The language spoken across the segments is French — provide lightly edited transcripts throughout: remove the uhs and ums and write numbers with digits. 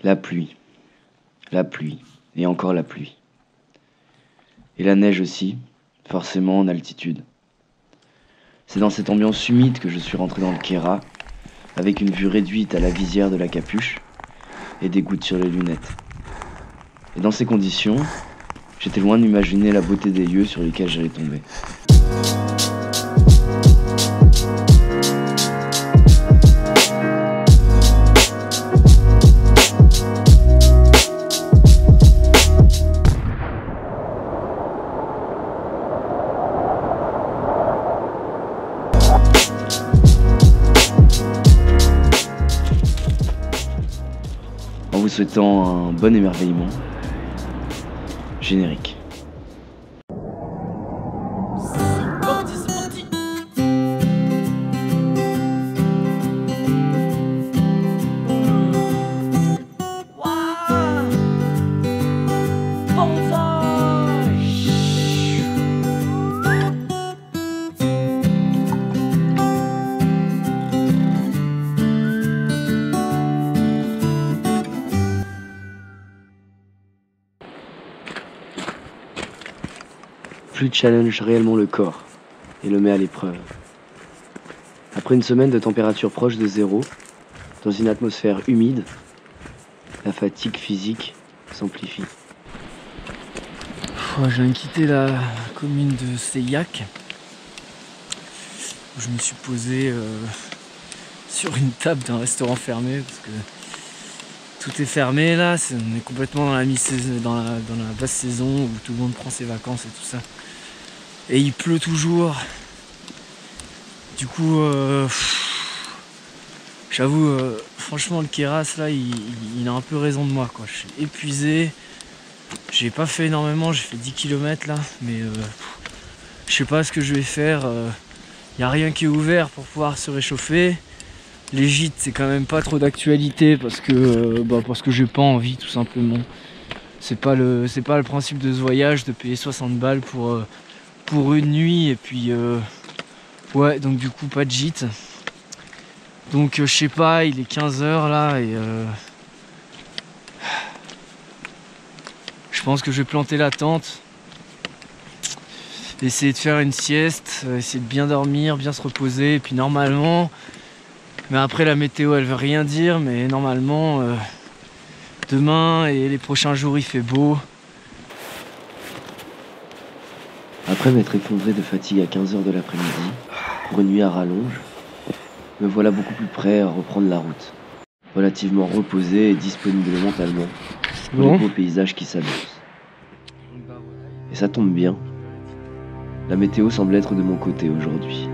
La pluie, et encore la pluie. Et la neige aussi, forcément en altitude. C'est dans cette ambiance humide que je suis rentré dans le Kéra, avec une vue réduite à la visière de la capuche et des gouttes sur les lunettes. Et dans ces conditions, j'étais loin d'imaginer la beauté des lieux sur lesquels j'allais tomber. En vous souhaitant un bon émerveillement, générique. C'est parti, c'est parti. Waouh, banzai. Plus challenge réellement le corps et le met à l'épreuve. Après une semaine de température proche de zéro, dans une atmosphère humide, la fatigue physique s'amplifie. Je viens de quitter la commune de Seillac, où je me suis posé sur une table d'un restaurant fermé parce que tout est fermé là, on est complètement dans la mi-saison, dans la basse saison où tout le monde prend ses vacances et tout ça. Et il pleut toujours. Du coup, j'avoue, franchement, le Kéras là, il a un peu raison de moi, quoi. Je suis épuisé. J'ai pas fait énormément, j'ai fait 10 km là, mais je sais pas ce que je vais faire. Y a rien qui est ouvert pour pouvoir se réchauffer. Les gîtes, c'est quand même pas trop d'actualité parce que j'ai pas envie, tout simplement. C'est pas le principe de ce voyage de payer 60 balles pour une nuit et puis ouais, donc du coup pas de gîte. Donc je sais pas, il est 15 h là et je pense que je vais planter la tente, essayer de faire une sieste, essayer de bien dormir, bien se reposer et puis normalement, mais après la météo elle veut rien dire, mais normalement demain et les prochains jours il fait beau. Après m'être effondré de fatigue à 15 h de l'après-midi, pour une nuit à rallonge, me voilà beaucoup plus prêt à reprendre la route, relativement reposé et disponible mentalement pour les beaux paysages qui s'annoncent. Et ça tombe bien, la météo semble être de mon côté aujourd'hui.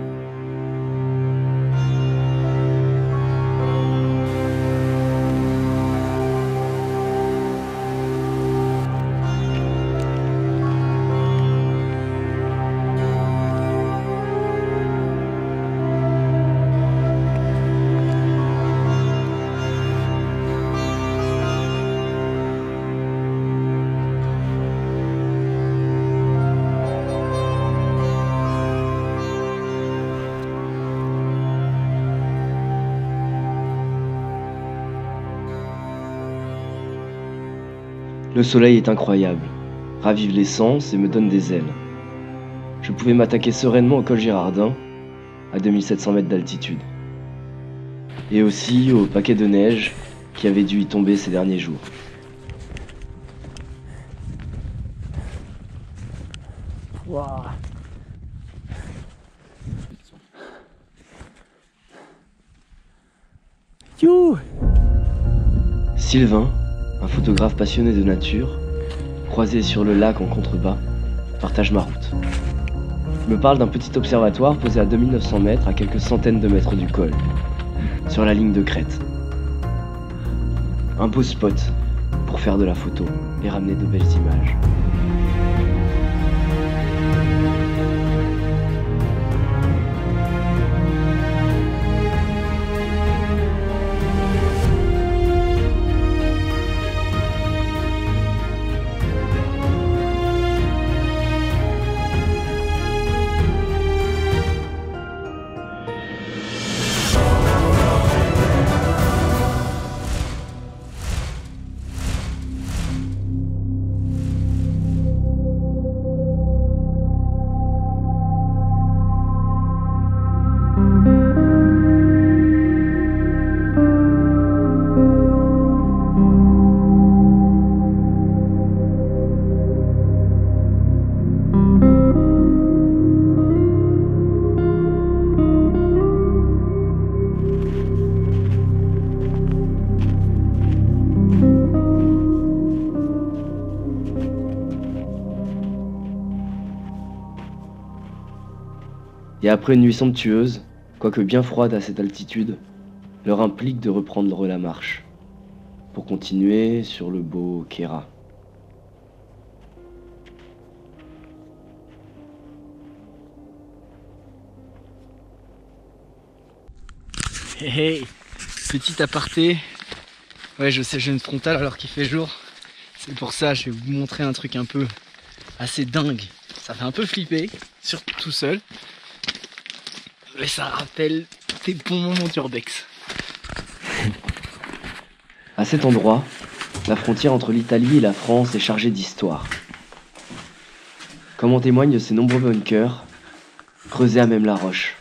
Le soleil est incroyable, ravive les sens et me donne des ailes. Je pouvais m'attaquer sereinement au col Girardin, à 2700 mètres d'altitude. Et aussi au paquet de neige qui avait dû y tomber ces derniers jours. Wow. You. Sylvain, un photographe passionné de nature, croisé sur le lac en contrebas, partage ma route. Il me parle d'un petit observatoire posé à 2900 mètres à quelques centaines de mètres du col, sur la ligne de crête. Un beau spot pour faire de la photo et ramener de belles images. Et après une nuit somptueuse, quoique bien froide à cette altitude, leur implique de reprendre la marche, pour continuer sur le beau Kéra. Hey, hey, petit aparté. Ouais, je sais, j'ai une frontale alors qu'il fait jour. C'est pour ça, je vais vous montrer un truc un peu assez dingue. Ça fait un peu flipper, surtout tout seul. Mais ça rappelle des bons moments d'urbex. À cet endroit, la frontière entre l'Italie et la France est chargée d'histoire. Comme en témoignent ces nombreux bunkers, creusés à même la roche.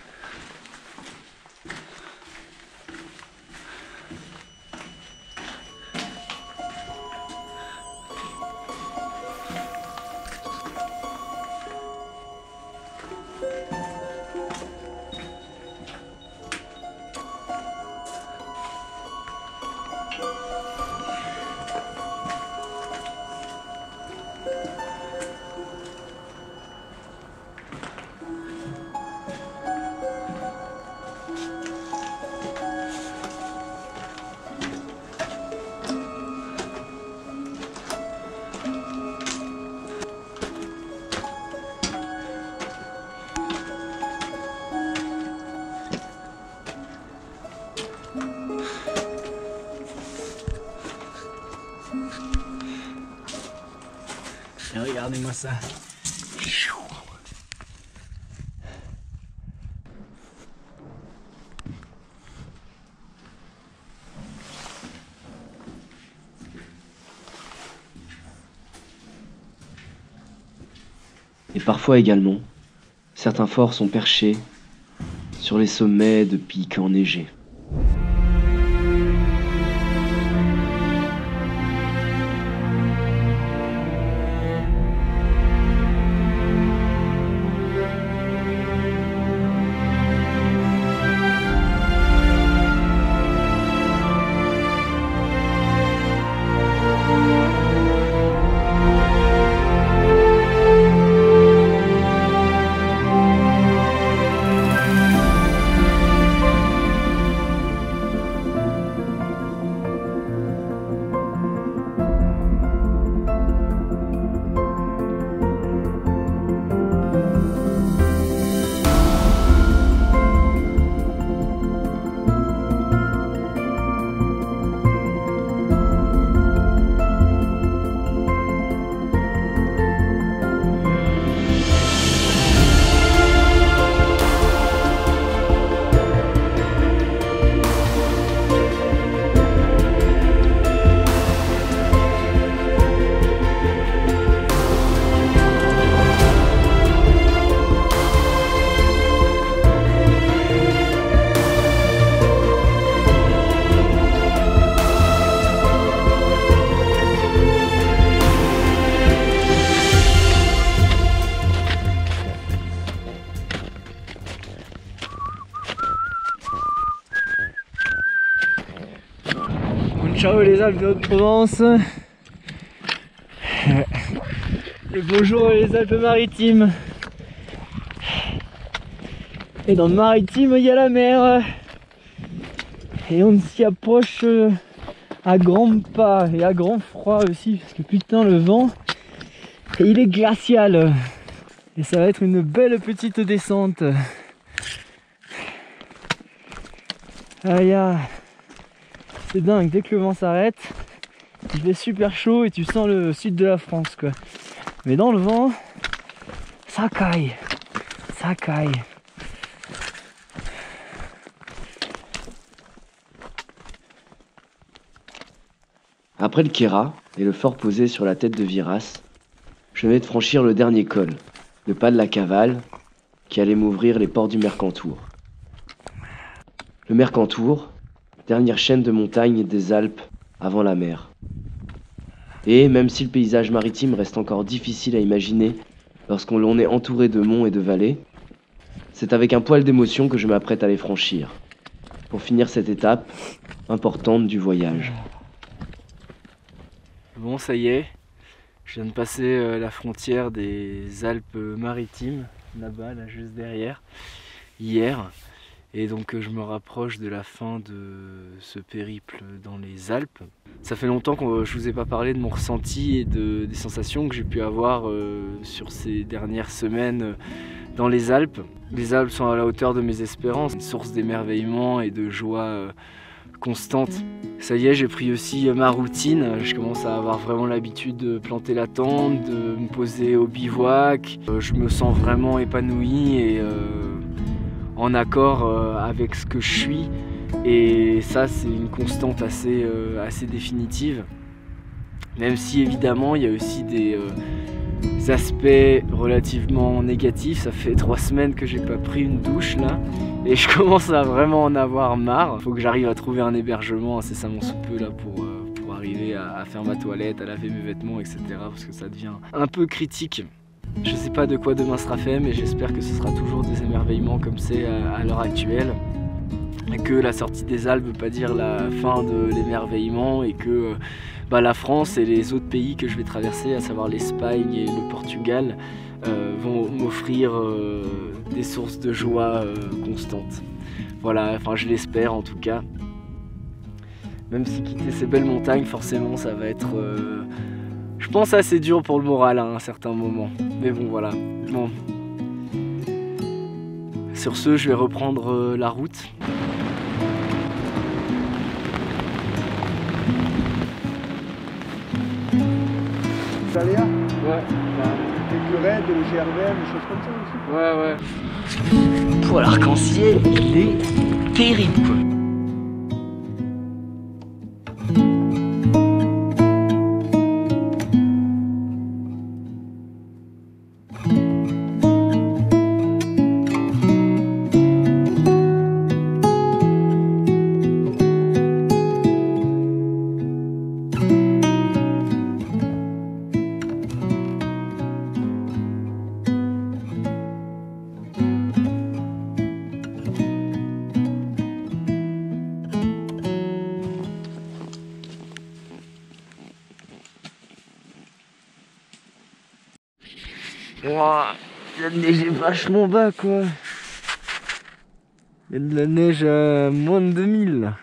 Et regardez-moi ça. Et parfois également, certains forts sont perchés sur les sommets de pics enneigés. Ciao les Alpes de Haute-Provence. Le beau jour les Alpes-Maritimes. Et dans le maritime il y a la mer. Et on s'y approche à grands pas et à grand froid aussi, parce que putain le vent, et il est glacial. Et ça va être une belle petite descente. Aïe, c'est dingue, dès que le vent s'arrête, il fait super chaud et tu sens le sud de la France quoi. Mais dans le vent, ça caille, ça caille. Après le Kéra et le fort posé sur la tête de Viras, je venais de franchir le dernier col, le pas de la Cavale, qui allait m'ouvrir les portes du Mercantour. Le Mercantour, dernière chaîne de montagnes des Alpes avant la mer. Et même si le paysage maritime reste encore difficile à imaginer lorsqu'on est entouré de monts et de vallées, c'est avec un poil d'émotion que je m'apprête à les franchir, pour finir cette étape importante du voyage. Bon, ça y est, je viens de passer la frontière des Alpes-Maritimes, là-bas, là juste derrière. hier. Et donc je me rapproche de la fin de ce périple dans les Alpes. Ça fait longtemps que je vous ai pas parlé de mon ressenti et des sensations que j'ai pu avoir sur ces dernières semaines dans les Alpes. Les Alpes sont à la hauteur de mes espérances, une source d'émerveillement et de joie constante. Ça y est, j'ai pris aussi ma routine. Je commence à avoir vraiment l'habitude de planter la tente, de me poser au bivouac. Je me sens vraiment épanoui et en accord avec ce que je suis, et ça c'est une constante assez définitive, même si évidemment il y a aussi des aspects relativement négatifs. Ça fait 3 semaines que j'ai pas pris une douche là et je commence à vraiment en avoir marre. Il faut que j'arrive à trouver un hébergement incessamment sous peu là pour arriver à faire ma toilette, à laver mes vêtements, etc. parce que ça devient un peu critique. Je sais pas de quoi demain sera fait, mais j'espère que ce sera toujours des émerveillements comme c'est à l'heure actuelle. Et que la sortie des Alpes ne veut pas dire la fin de l'émerveillement, et que la France et les autres pays que je vais traverser, à savoir l'Espagne et le Portugal, vont m'offrir des sources de joie constantes. Voilà, enfin je l'espère en tout cas. Même si quitter ces belles montagnes, forcément ça va être... je pense assez dur pour le moral à un certain moment. Mais bon, voilà. Bon. Sur ce, je vais reprendre la route. Saléa ? Ouais. Quelques raids, le GRVM, des choses comme ça aussi. Ouais. Pour l'arc-en-ciel, il est terrible, quoi. Ouah, la neige est vachement bas quoi. Il y a de la neige à moins de 2000 là.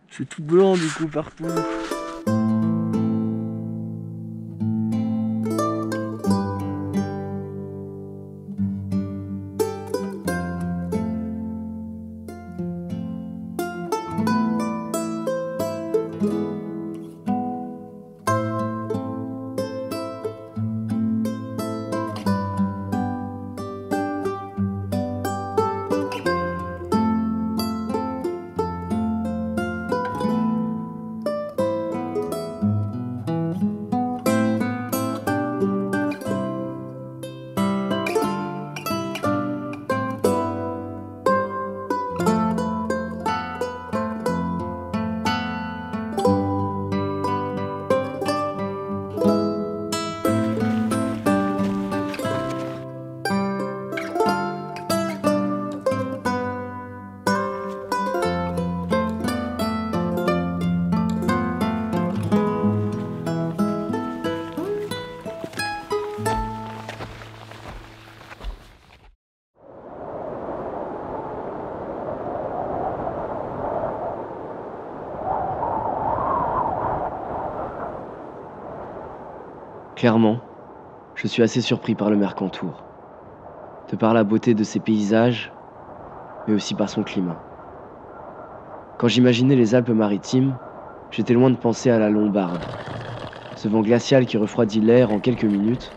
C'est tout blanc du coup partout. Clairement, je suis assez surpris par le Mercantour, de par la beauté de ses paysages, mais aussi par son climat. Quand j'imaginais les Alpes-Maritimes, j'étais loin de penser à la Lombarde, ce vent glacial qui refroidit l'air en quelques minutes,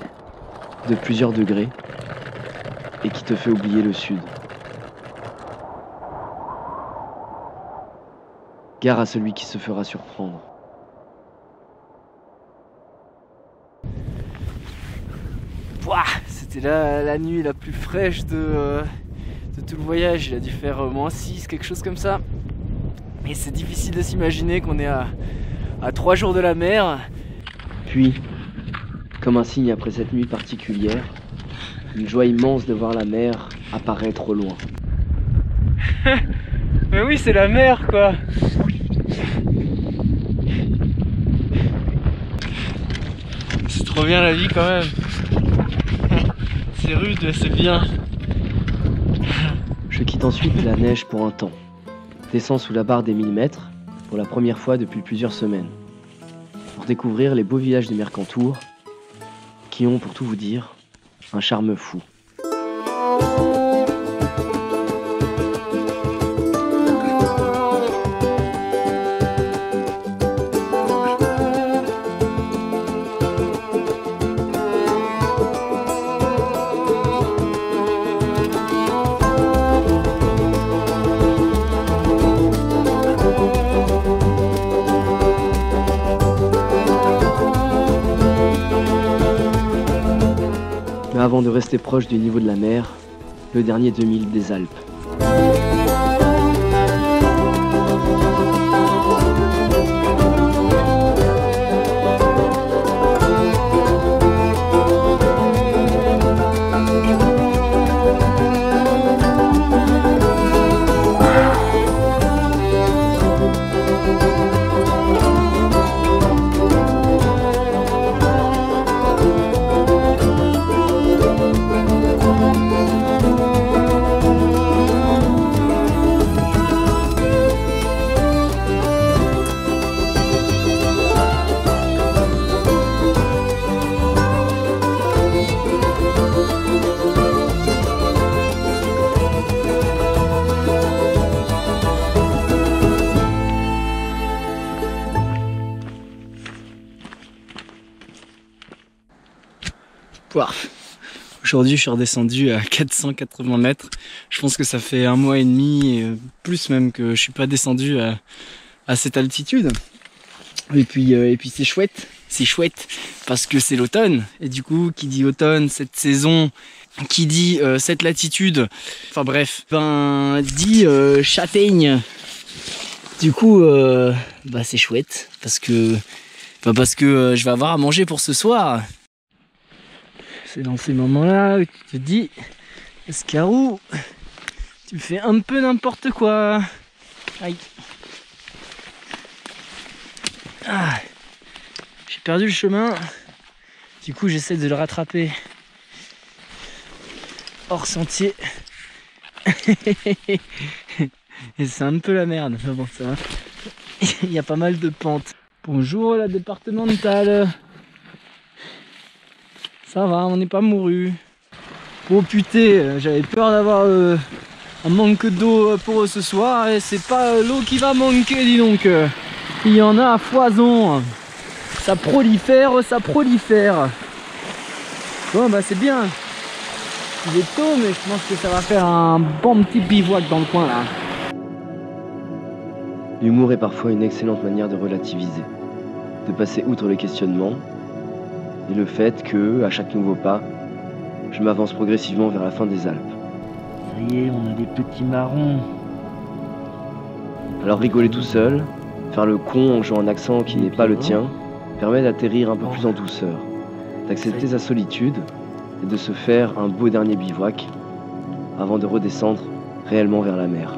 de plusieurs degrés, et qui te fait oublier le sud. Gare à celui qui se fera surprendre. C'était la nuit la plus fraîche de tout le voyage. Il a dû faire -6, quelque chose comme ça. Et c'est difficile de s'imaginer qu'on est à 3 jours de la mer. Puis, comme un signe après cette nuit particulière, une joie immense de voir la mer apparaître au loin. Mais oui, c'est la mer quoi. C'est trop bien la vie quand même. C'est rude, c'est bien. Je quitte ensuite la neige pour un temps. Descends sous la barre des 1000 mètres pour la première fois depuis plusieurs semaines. Pour découvrir les beaux villages du Mercantour qui ont, pour tout vous dire, un charme fou. Mais avant de rester proche du niveau de la mer, le dernier 2000 des Alpes. Aujourd'hui, je suis redescendu à 480 mètres. Je pense que ça fait 1 mois et demi, plus même, que je suis pas descendu à cette altitude. Et puis c'est chouette parce que c'est l'automne. Et du coup, qui dit automne, cette saison, qui dit cette latitude, enfin bref, dit châtaigne. Du coup, c'est chouette parce que je vais avoir à manger pour ce soir. C'est dans ces moments-là où tu te dis, Escarou, tu fais un peu n'importe quoi. Aïe. Ah, j'ai perdu le chemin. Du coup, j'essaie de le rattraper hors sentier. Et c'est un peu la merde. Mais bon, ça va. Il y a pas mal de pentes. Bonjour la départementale. Ça va, on n'est pas mouru. Oh putain, j'avais peur d'avoir un manque d'eau pour ce soir et c'est pas l'eau qui va manquer, dis donc. Il y en a à foison. Ça prolifère. Bon bah c'est bien. Il est tôt mais je pense que ça va faire un bon petit bivouac dans le coin là. L'humour est parfois une excellente manière de relativiser, de passer outre les questionnements et le fait que, à chaque nouveau pas, je m'avance progressivement vers la fin des Alpes. Ça y est, on a des petits marrons. Alors rigoler tout seul, faire le con en jouant un accent qui n'est pas le tien, permet d'atterrir un peu plus en douceur, d'accepter sa solitude et de se faire un beau dernier bivouac avant de redescendre réellement vers la mer.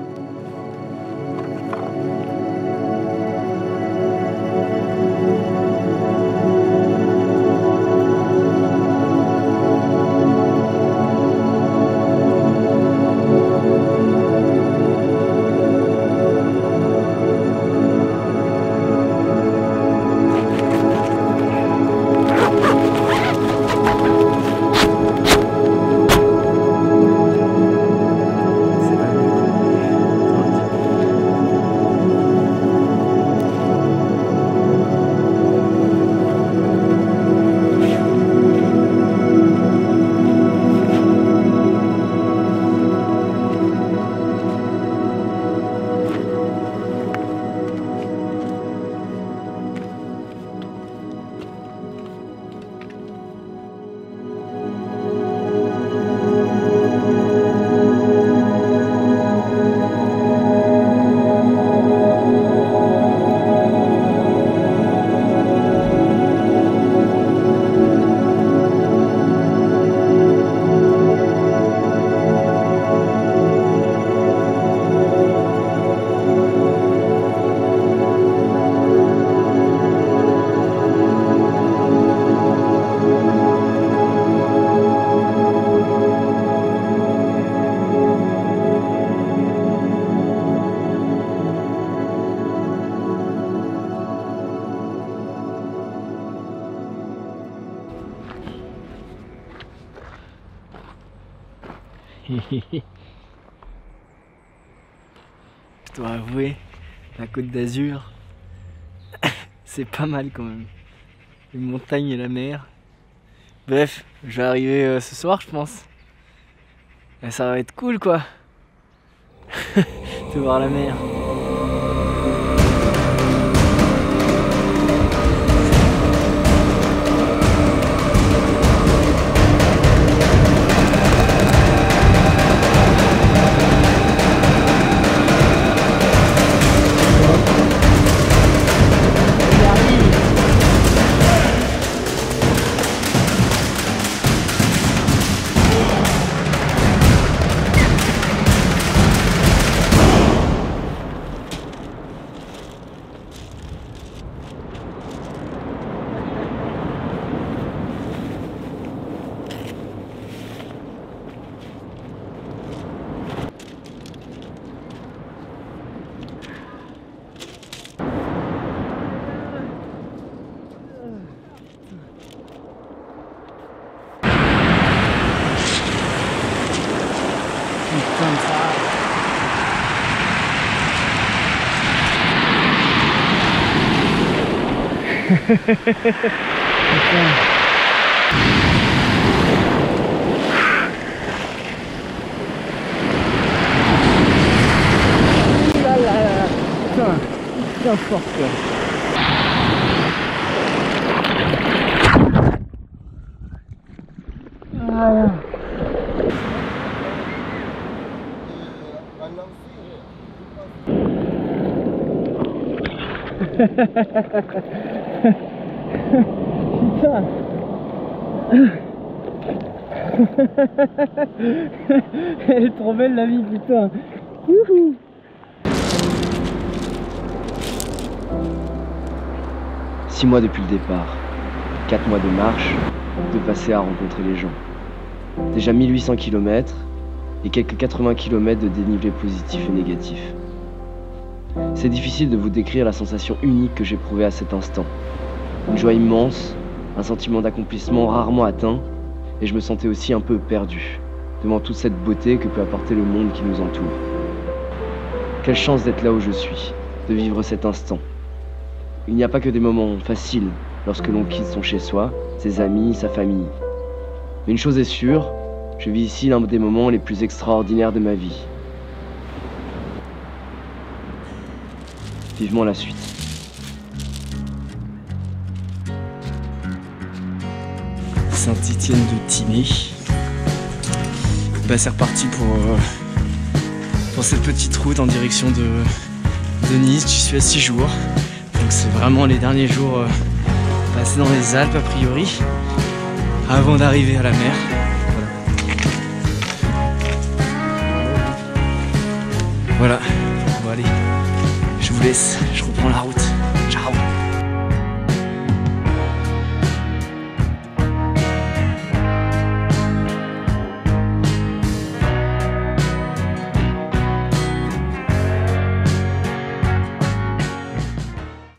Je dois avouer, la Côte d'Azur, c'est pas mal quand même. Les montagnes et la mer. Bref, je vais arriver ce soir, je pense. Et ça va être cool quoi. De voir la mer. Comme ça. Putain, fort quoi. Voilà. Putain. Elle est trop belle la vie, putain. Wouhou. Six mois depuis le départ, 4 mois de marche, de passer à rencontrer les gens. Déjà 1800 km et quelques 80 km de dénivelé positif et négatif. C'est difficile de vous décrire la sensation unique que j'éprouvais à cet instant. Une joie immense, un sentiment d'accomplissement rarement atteint, et je me sentais aussi un peu perdu, devant toute cette beauté que peut apporter le monde qui nous entoure. Quelle chance d'être là où je suis, de vivre cet instant. Il n'y a pas que des moments faciles lorsque l'on quitte son chez-soi, ses amis, sa famille. Mais une chose est sûre, je vis ici l'un des moments les plus extraordinaires de ma vie. Vivement la suite. Saint-Étienne de Tinée. Bah c'est reparti pour cette petite route en direction de Nice. J'y suis à 6 jours. Donc c'est vraiment les derniers jours passés dans les Alpes a priori, avant d'arriver à la mer. Voilà. Bon allez, je vous laisse, je reprends la route.